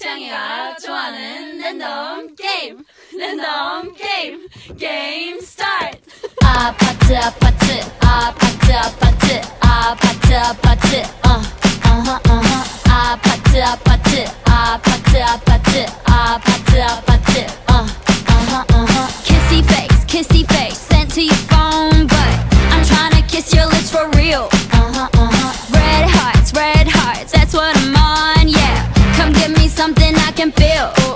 창이가 좋아하는 랜덤 게임 게임 스타트. 아파트 아파트 아파트 아파트 아파트 아파트 아파트 아파트 아파트 아파트 아파트 아파트 kissy face sent to your phone, but I'm trying to kiss your lips for real. Red hearts, that's what I'm on, yeah. Come give me something I can feel.